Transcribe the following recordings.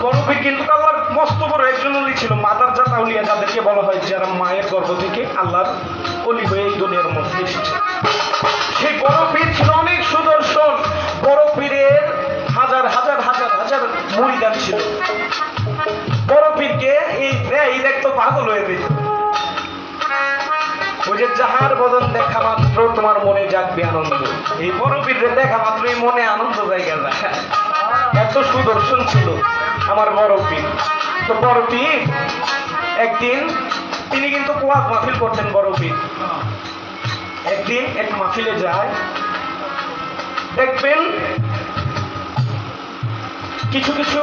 বড় পীর কিন্তু আল্লাহর মস্ত বড় একজন ওলি ছিল, মাদার জাত আউলিয়া, যাদেরকে বলা হয় যারা মায়ের গর্ভ থেকে আল্লাহর ওলি হয়ে এই দুনিয়ার মধ্যে এসেছে। সেই বড় পীর ছিল অনেক সুদর্শন। বড় পীরের হাজার হাজার হাজার হাজার মুরিদান ছিল। বড় পীরকে এই দেখতো পাগল হয়ে দিত। ওই যে যাহার বদন দেখা মাত্র তোমার মনে জাগবে আনন্দ, এই বড় পীরের দেখা মাত্রই মনে আনন্দ জায়গা যায়। এত সুদর্শন ছিল আমার বড় পীর। তো বড় পীর একদিন তিনি কিন্তু কোয়াজ মাহফিল করতেন। বড় পীর একদিন এক মাহফিলে যায়, দেখবেন কিছু কিছু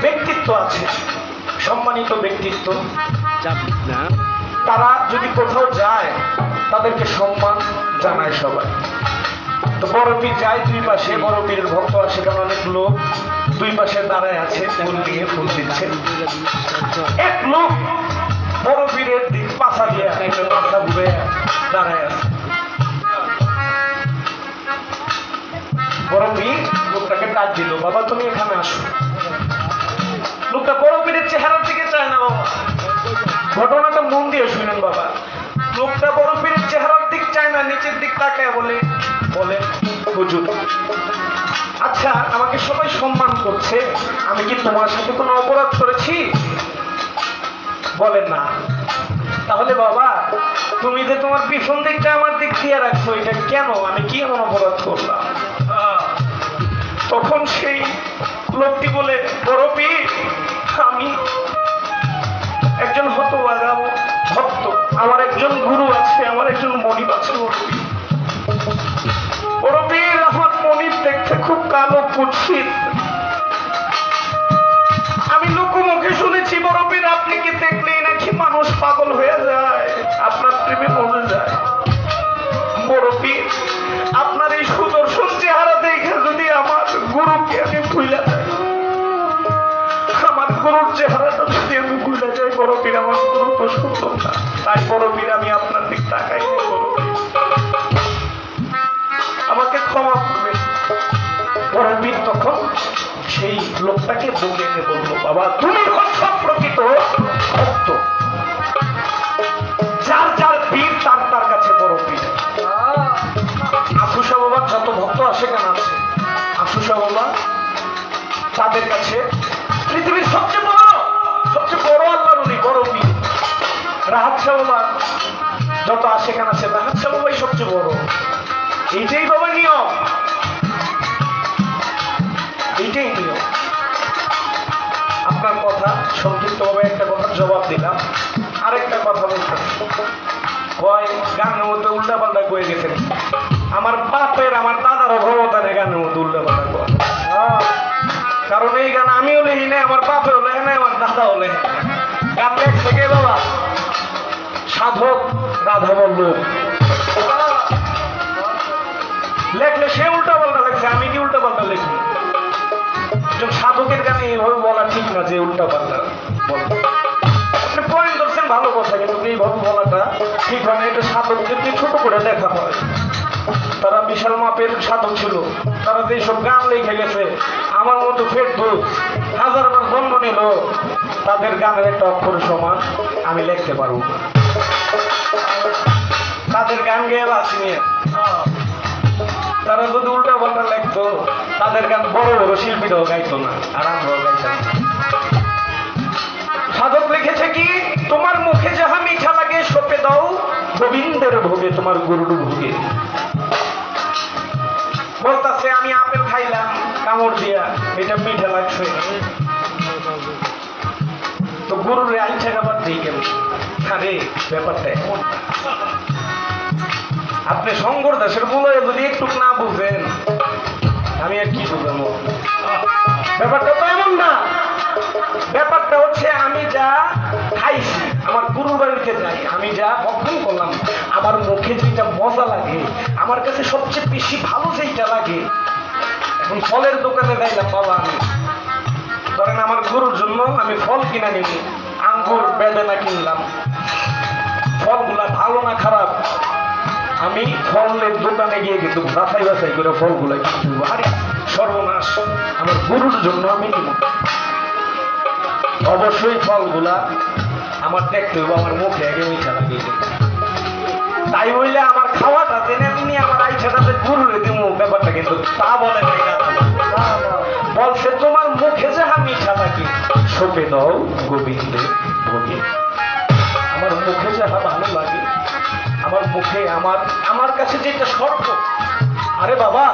ব্যক্তিত্ব আছে, সম্মানিত ব্যক্তিত্ব, তারা যদি কোথাও যায় তাদেরকে সম্মান জানায় সবাই। তো বড় পীর যায় দুই পাশে, বড় পীরের ভক্ত আসে, কারণ অনেক লোক দুই পাশে দাঁড়ায় আছে, ফুল দিয়ে ফুল দিচ্ছে। এক লোক বড় পীরের দিক পাশা দিয়ে একটা মাথা ঘুরে দাঁড়ায় আছে। বড় পীর লোকটাকে ডাক দিল, বাবা তুমি এখানে আসো। লোকটা বড় পীরের চেহারার দিকে চায় না বাবা, ঘটনাটা মন দিয়ে শুনেন বাবা। লোকটা বড় পীরের চেহারার দিক চায় না, নিচের দিক তাকায় বলে হুজুর আচ্ছা আমাকে সবাই সম্মান করছে, আমি কি তোমার সাথে কোনো অপরাধ করেছি? বলেন না। তাহলে বাবা তুমি যে তোমার পিছন দিকটা আমার দিক দিয়ে রাখছো, এটা কেন? আমি কি এমন অপরাধ করলাম? তখন সেই লোকটি বলে, বড় পীর আমি একজন হতভাগা ভক্ত, আমার একজন গুরু আছে, আমার একজন মনিব আছে। বড় পীর আমার মনিব দেখতে খুব কালো কুৎসিত। আমি লোকমুখে শুনেছি বড় পীর আপনি কি দেখলেই নাকি মানুষ পাগল হয়ে যায়, আপনার প্রেমে পড়ে যায়। বড় পীর আপনার এই সুদর্শন চেহারা দেখে যদি আমার গুরুকে আমি ভুলে যাই, আমার গুরুর চেহারাটা যদি আমি ভুলে যাই, বড় পীর আমার গুরু তো সুন্দর না। তাই বড় পীর আমি আপনার দিক তাকাই, আমাকে ক্ষমা করবে। বড় পীর তখন সেই লোকটাকে বলে এনে বললো, বাবা তুমি হচ্ছ প্রকৃত ভক্ত, যার যার পীর তার তার কাছে বড় পীর। আশুসা বাবার যত ভক্ত আসে কেন আছে, আশুসা বাবা তাদের কাছে পৃথিবীর সবচেয়ে বড় আল্লাহর উনি বড় পীর। রাহাত শাহ বাবা যত আসে কেন আছে, রাহাত শাহ বাবাই সবচেয়ে বড়। এইটাই বাবা নিয়ম, এইটাই নিয়ম। আপনার কথা সংক্ষিপ্ত ভাবে একটা কথার জবাব দিলাম, আরেকটা কথা বলতেন, কয় গানের মধ্যে উল্টা পাল্টা কয়ে গেছেন। আমার বাপের আমার দাদার অভাবতানে গানের মধ্যে উল্টা পাল্টা কয়, কারণ এই গান আমিও লেখি নাই, আমার বাপেও লেখে নাই, আমার দাদাও লেখে। গান লেখছে কে বাবা? সাধক রাধা বল্লভ। লেখলে সে উল্টা পাল্টা লেখছে, আমি কি উল্টা পাল্টা লিখি? সাধকের গানে এইভাবে বলা ঠিক না যে উল্টা পাল্টা বল। আপনি পয়েন্ট ধরছেন ভালো কথা, কিন্তু এইভাবে বলাটা ঠিক হয় না। এটা সাধকদেরকে ছোট করে দেখা হয়। তারা বিশাল মাপের সাধক ছিল, তারা যে সব গান লিখে গেছে, আমার মতো ফেরদৌস হাজারবার জন্ম নিল, তাদের গানের একটা অক্ষর সমান আমি লিখতে পারবো না। তাদের গান গেয়ে বাঁচি নিয়ে তারা যদি উল্টা পাল্টা লিখতো, তাদের গান বড় বড় শিল্পীরাও গাইতো না, আর আমরাও গাইতাম। সাধক লিখেছে কি, তোমার মুখে যাহা মিঠা লাগে সপে দাও গোবিন্দের ভোগে, তোমার গুরুর ভোগে। বলতাছে আমি আপেল খাইলাম কামড় দিয়া, এটা মিঠা লাগছে, তো গুরুরে আইঠা খাবার দিই কেন? আরে ব্যাপারটা এমন। আপনি শঙ্কর দাসের বলে যদি একটু না বুঝেন, আমি আর কি বুঝাবো? ব্যাপারটা তো এমন না। ব্যাপারটা হচ্ছে আমি যা খাইছি, আমার গুরুর বাড়িতে যাই, আমি যা ভক্ষণ করলাম, আমার মুখে যেটা মজা লাগে, আমার কাছে সবচেয়ে বেশি ভালো যেটা লাগে। এখন ফলের দোকানে যাইলাম বাবা, আমি ধরেন আমার গুরুর জন্য আমি ফল কিনা নিবি, আঙ্গুর বেদানা কিনলাম, ফলগুলা ভালো না খারাপ, আমি ফলের দোকানে গিয়ে কিন্তু বাছাই বাছাই করে ফলগুলা কিনবো। আরে সর্বনাশ, আমার গুরুর জন্য আমি নিব। অবশ্যই ফলগুলা আমার দেখতে হইব, আমার মুখে আগে মিঠা লাগিয়েছে। তাই বললে আমার খাওয়াটা জেনে তিনি আমার আইসাটাতে গুরুরে দিব ব্যাপারটা কিন্তু তা বলে নাই না। বলছে তোমার মুখে যাহা মিঠা লাগে সপে দাও গোবিন্দে ভোগে। আমার মুখে যাহা ভালো লাগে, আমার মুখে আমার কাছে যেটা শর্ত, আরে বাবা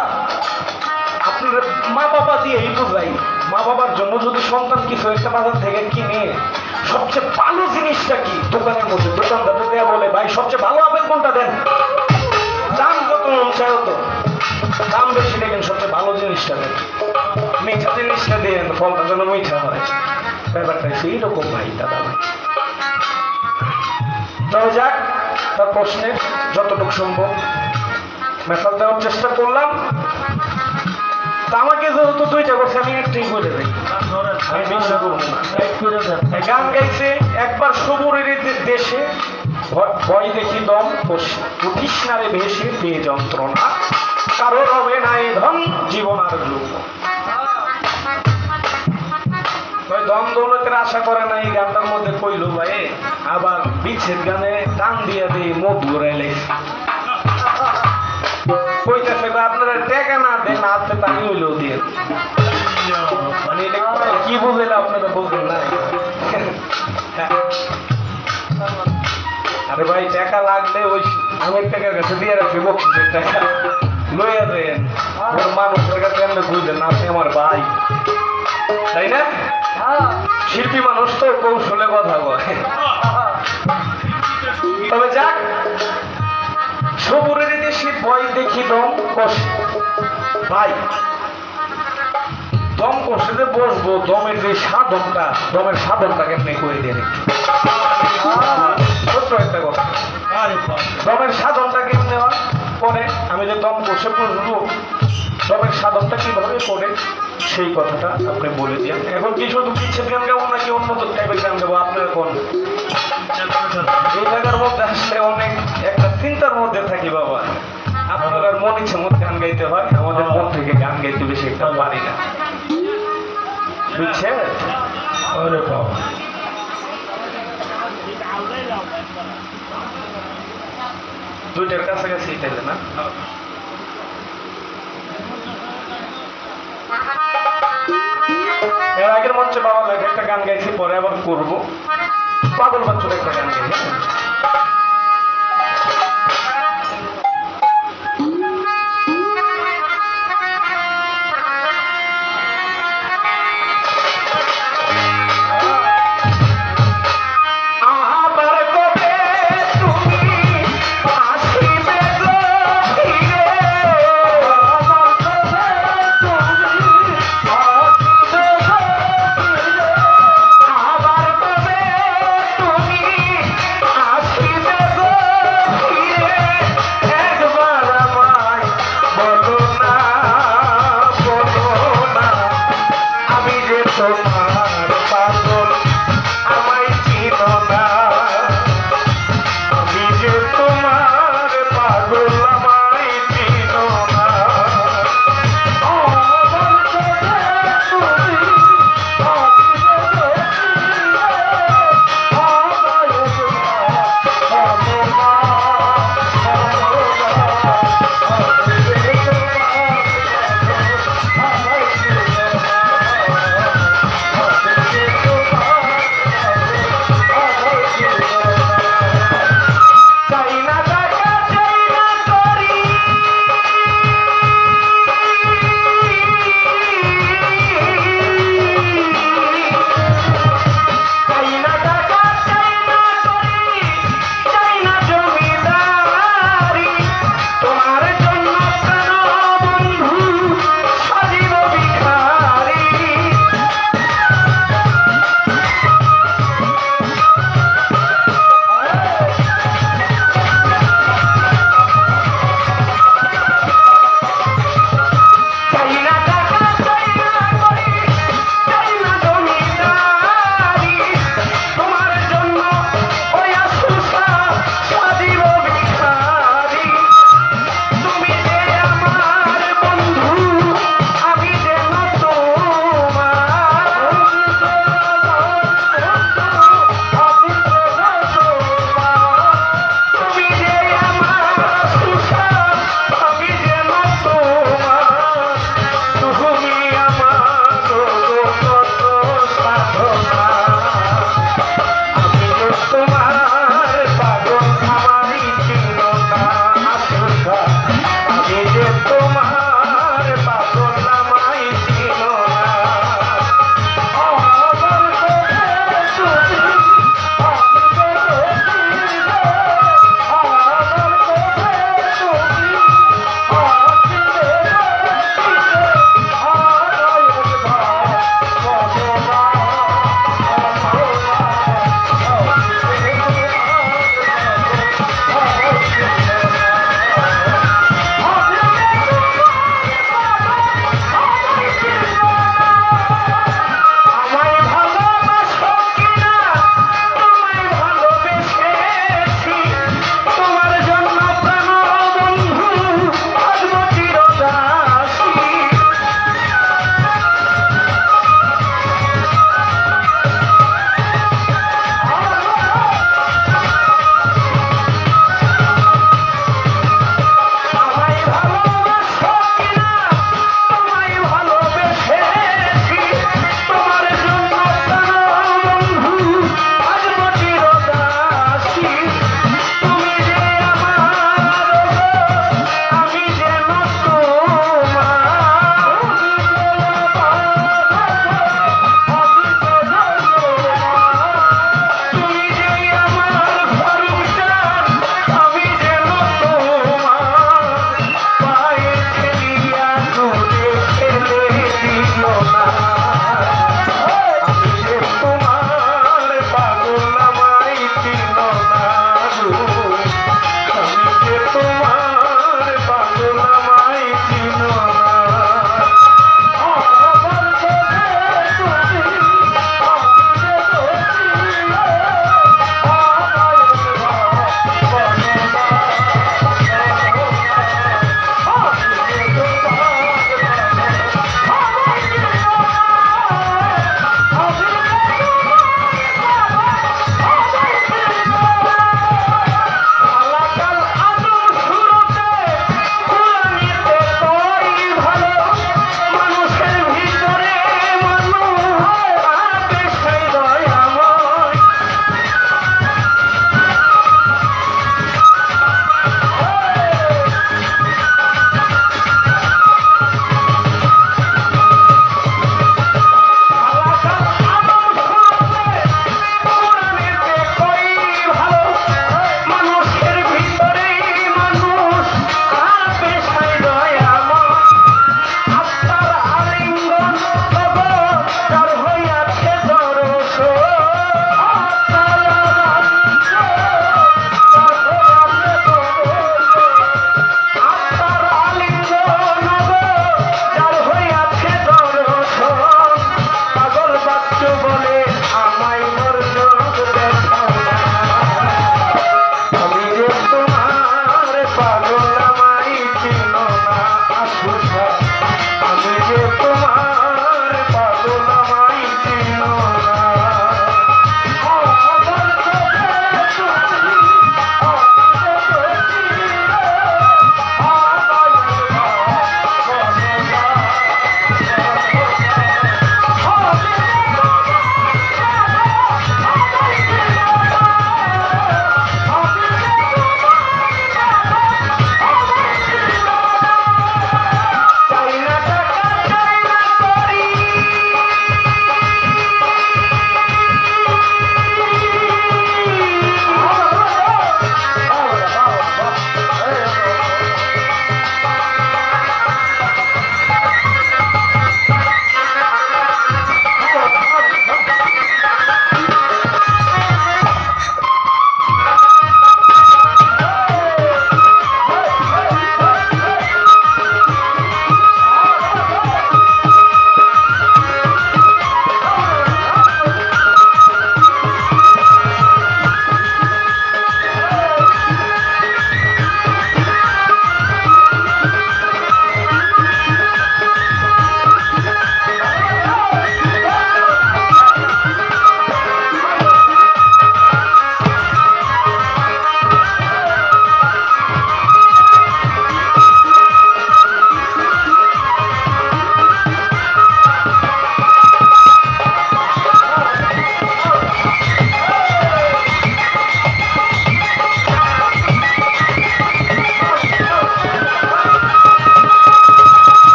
আপনার মা বাবা দিয়ে এই বোঝাই, মা বাবার জন্য যদি সন্তান কিছু একটা বাজার থেকে কিনে সবচেয়ে ভালো জিনিসটা কি, দোকানের মধ্যে দোকানদার দেয়া বলে ভাই সবচেয়ে ভালো আপেল কোনটা দেন, দাম যত মন চায় তো দাম বেশি দেখেন সবচেয়ে ভালো জিনিসটা দেন, মিঠা জিনিসটা দেন ফলটা যেন মিঠা হয়। ব্যাপারটা সেই রকম ভাই দাদা ভাই। তবে যাক, তার প্রশ্নে যতটুকু সম্ভব মেসাল দেওয়ার চেষ্টা করলাম। তা আমাকে যেহেতু দুইটা করছে আমি একটাই বলে দেই, আমি বিশ্বাস করবো না। গান গাইছে একবার সবুরের দেশে ভয় দেখি দম উঠিস না রে ভেসে পেয়ে যন্ত্রণা, কারোর হবে না এই ধন জীবন আর যুগ। দম দৌলতের আশা করে না এই গানটার মধ্যে কইল ভাই, আবার বিচ্ছেদ গানে টান দিয়ে দিয়ে মুখ ঘুরাইলে কইতেছে আপনারা টেকা না দেন আপনি তাই হইলেও দিয়ে মানে কি বুঝলেন আপনারা বলবেন না। আরে ভাই টাকা লাগলে ওই আমি টাকার কাছে দিয়ে রাখছি বক্সের টাকা লইয়া দেন, ওর মানুষের কাছে এমনি বুঝলেন আপনি আমার ভাই, তাই না? শিল্পী মানুষ তো কৌশলে কথা বলে। তবে যাক, সবুরের দেশে ভয় দেখি দম কষে, ভাই দম কষে যে বসবো, দমের যে সাধনটা, দমের সাধনটা কেমনি করে দিয়ে ছোট্ট একটা কথা, দমের সাধনটা কেমনে হয় করে, আমি যে দম কষে বসবো দমের সাধনটা কিভাবে করে সেই কথাটা আপনি বলে দিন। এখন কি শুধু বিচ্ছেদ গান গাবো নাকি অন্য টাইপের গান গাবো আপনার কোন? এই জায়গার মধ্যে আসলে অনেক একটা চিন্তার মধ্যে থাকি বাবা, আপনার মন ইচ্ছে মধ্যে গান গাইতে হয়, আমাদের মন থেকে গান গাইতে বেশি একটা পারি না, বুঝছেন? ওরে বাবা দুইটার কাছাকাছি তাইলে না। এর আগের মঞ্চে বাবা লাগে একটা গান গাইছি, পরে আবার করবো পাগল বাচ্চুর একটা গান গাইছি। So